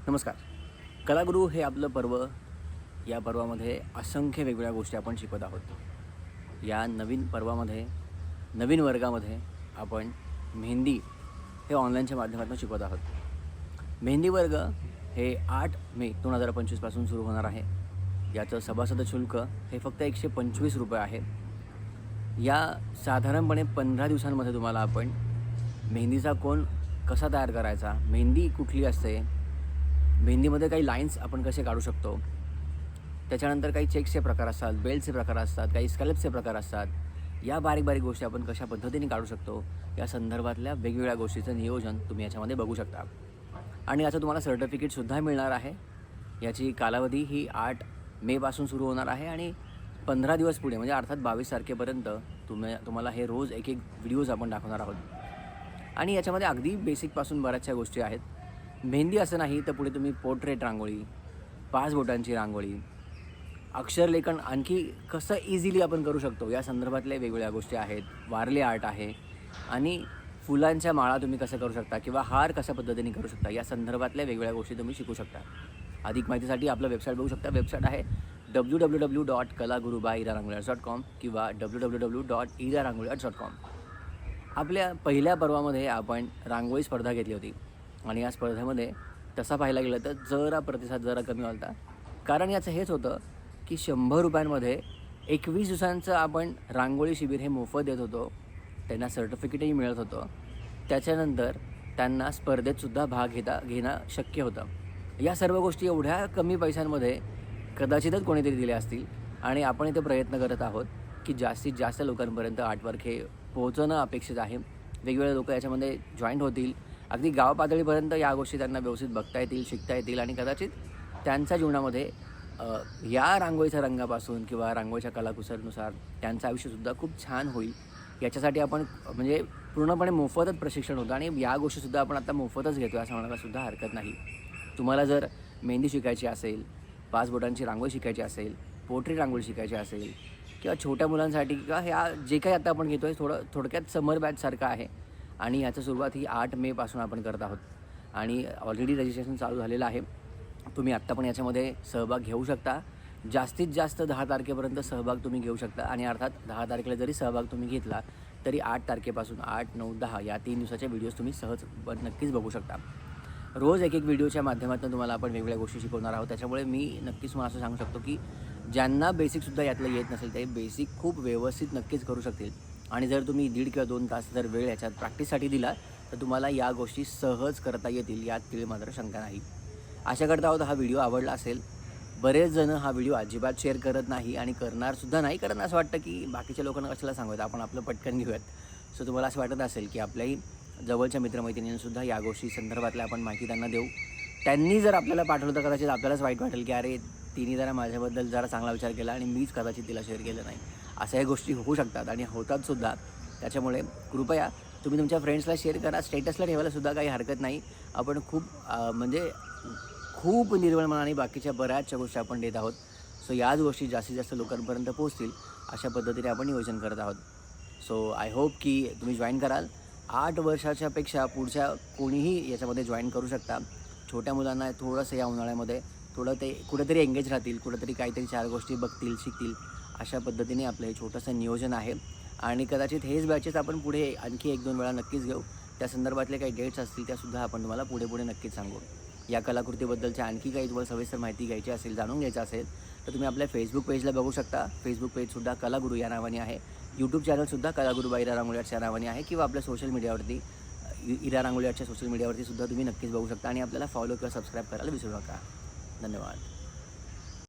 नमस्कार. कलागुरू हे आपलं पर्व. या पर्वामध्ये असंख्य वेगवेगळ्या गोष्टी आपण शिकत आहोत. या नवीन पर्वामध्ये, नवीन वर्गामध्ये आपण मेहंदी हे ऑनलाईनच्या माध्यमातून शिकवत आहोत. मेहंदी वर्ग हे 8 मे 2025 पासून सुरू होणार आहे. याचं सभासद शुल्क हे फक्त ₹125 आहे. या साधारणपणे 15 दिवसांमध्ये तुम्हाला आपण मेहंदीचा कोन कसा तयार करायचा, मेहंदी कुठली असते, मेहंदीमध्ये काही लाईन्स आपण कसे काढू शकतो, त्याच्यानंतर काही चेक्सचे प्रकार असतात, बेल्टचे प्रकार असतात, काही स्कॅल्पचे प्रकार असतात, या बारीक बारीक गोष्टी आपण कशा पद्धतीने काढू शकतो, या संदर्भातल्या वेगवेगळ्या गोष्टीचं नियोजन तुम्ही याच्यामध्ये बघू शकता. आणि याचं तुम्हाला सर्टिफिकेटसुद्धा मिळणार आहे. याची कालावधी ही 8 मे पासून सुरू होणार आहे आणि 15 दिवस पुढे म्हणजे अर्थात 22 तारखेपर्यंत तुम्हाला हे रोज एक व्हिडिओज आपण दाखवणार आहोत. आणि याच्यामध्ये अगदी बेसिकपासून बऱ्याचशा गोष्टी आहेत. मेहंदी असं नाही तर पुढे तुम्ही पोर्ट्रेट रांगोळी, 5 बोटांची रांगोळी, अक्षरलेखन आणखी कसं इझिली आपण करू शकतो या संदर्भातल्या वेगवेगळ्या गोष्टी आहेत. वारले आर्ट आहे आणि फुलांच्या माळा तुम्ही कसं करू शकता किंवा हार कशा पद्धतीने करू शकता या संदर्भातल्या वेगवेगळ्या गोष्टी तुम्ही शिकू शकता. अधिक माहितीसाठी आपलं वेबसाईट बघू शकता. वेबसाईट आहे www.kalagurubyiraranguliarts.com किंवा www.iraranguliarts.com. आपल्या पहिल्या पर्वामध्ये आपण रांगोळी स्पर्धा घेतली होती आणि या स्पर्धेमध्ये तसा पाहायला गेलं तर जरा प्रतिसाद कमी होता. कारण याचं हेच होतं की ₹100 21 दिवसांचं आपण रांगोळी शिबिर हे मोफत देत होतो. त्यांना सर्टिफिकेटही मिळत होतं. त्याच्यानंतर त्यांना स्पर्धेतसुद्धा भाग घेणं शक्य होतं. या सर्व गोष्टी एवढ्या कमी पैशांमध्ये कदाचितच कोणीतरी दिल्या असतील आणि आपण इथे प्रयत्न करत आहोत की जास्तीत जास्त लोकांपर्यंत आर्टवर्क हे पोहोचणं अपेक्षित आहे. वेगवेगळे लोक याच्यामध्ये जॉईंट होतील. अगदी गाव पातळीपर्यंत या गोष्टी त्यांना व्यवस्थित बघता येतील, शिकता येतील आणि कदाचित त्यांच्या जीवनामध्ये या रांगोळीच्या रंगापासून किंवा रांगोळीच्या कलाकुसरीनुसार त्यांचं आयुष्यसुद्धा खूप छान होईल. याच्यासाठी आपण म्हणजे पूर्णपणे मोफतच प्रशिक्षण होतं आणि या गोष्टीसुद्धा आपण आता मोफतच घेतो असं म्हणायलासुद्धा हरकत नाही. तुम्हाला जर मेहंदी शिकायची असेल, 5 बोटांची रांगोळी शिकायची असेल, पोर्ट्रेट रांगोळी शिकायची असेल किंवा छोट्या मुलांसाठी किंवा ह्या जे काही आता आपण घेतो आहे थोडक्यात समर बॅचसारखं आहे आणि याची सुरुवात ही 8 मे पासून आपण करत आहोत आणि ऑलरेडी रजिस्ट्रेशन चालू झालेलं आहे. तुम्ही आत्ता पण याच्यामध्ये सहभाग घेऊ शकता. जास्तीत जास्त 10 तारखेपर्यंत सहभाग तुम्ही घेऊ शकता आणि अर्थात 10 तारखेला जरी सहभाग तुम्ही घेतला तरी 8 तारखेपासून 8, 9, 10 या 3 दिवसाच्या व्हिडिओज तुम्ही नक्कीच बघू शकता. रोज एक व्हिडिओच्या माध्यमातून तुम्हाला आपण वेगवेगळ्या गोष्टी शिकवणार आहोत. त्याच्यामुळे मी नक्कीच मला असं सांगू शकतो की ज्यांना बेसिकसुद्धा यातलं येत नसेल ते बेसिक खूप व्यवस्थित नक्कीच करू शकतील. आणि जर तुम्ही 1.5 किंवा 2 तास जर वेळ याच्यात प्रॅक्टिससाठी दिला तर तुम्हाला या गोष्टी सहज करता येतील, यात काही मात्र शंका नाही. आशा करता आहोत हा व्हिडिओ आवडला असेल. बरेच जण हा व्हिडिओ अजिबात शेअर करत नाही आणि करणारसुद्धा नाही. कारण असं वाटतं की बाकीच्या लोकांना कशाला सांगूयात, आपण आपलं पटकन घेऊयात. सो तुम्हाला असं वाटत असेल की आपल्याही जवळच्या मित्रमैत्रिणींसुद्धा या गोष्टी संदर्भातल्या आपण माहिती त्यांना देऊ. त्यांनी जर आपल्याला पाठवलं तर कदाचित आपल्यालाच वाईट वाटेल की अरे तिने जरा माझ्याबद्दल जरा चांगला विचार केला आणि मीच कदाचित तिला शेअर केलं नाही. अशाही गोष्टी होऊ शकतात आणि होतातसुद्धा. त्याच्यामुळे कृपया तुम्ही तुमच्या फ्रेंड्सला शेअर करा. स्टेटसला ठेवायलासुद्धा काही हरकत नाही. आपण खूप निर्मळ मनाने बाकीच्या बऱ्याचशा गोष्टी आपण देत आहोत. सो याच गोष्टी जास्तीत जास्त लोकांपर्यंत पोहोचतील अशा पद्धतीने आपण नियोजन करत आहोत. सो आय होप की तुम्ही जॉईन कराल. 8 वर्षाच्यापेक्षा पुढच्या कोणीही याच्यामध्ये जॉईन करू शकता. छोट्या मुलांना थोडंसं या उन्हाळ्यामध्ये थोडं ते कुठेतरी एंगेज राहतील, कुठेतरी काहीतरी 4 गोष्टी बघतील, शिकतील. अशा पद्धतीने आपलं हे छोटंसं नियोजन आहे आणि कदाचित हेच बॅचेस आपण पुढे आणखी 1-2 वेळा नक्कीच घेऊ. त्या संदर्भातले काही डेट्स असतील त्यासुद्धा आपण तुम्हाला पुढे नक्कीच सांगू. या कलाकृतीबद्दलच्या आणखी काही तुम्हाला सविस्तर माहिती घ्यायची असेल, जाणून घ्यायचं असेल तर तुम्ही आपल्या फेसबुक पेजला बघू शकता. फेसबुक पेजसुद्धा कलागुरू या नावाने आहे. यूट्यूब चॅनलसुद्धा कलागुरू बाय इरा रांगोळी आर्ट्स या नावाने आहे किंवा आपल्या सोशल मीडियावरती इरा रांगोळी आर्ट्सच्या सोशल मीडियावरती सुद्धा तुम्ही नक्कीच बघू शकता आणि आपल्याला फॉलो किंवा सबस्क्राईब करायला विसरू नका. धन्यवाद.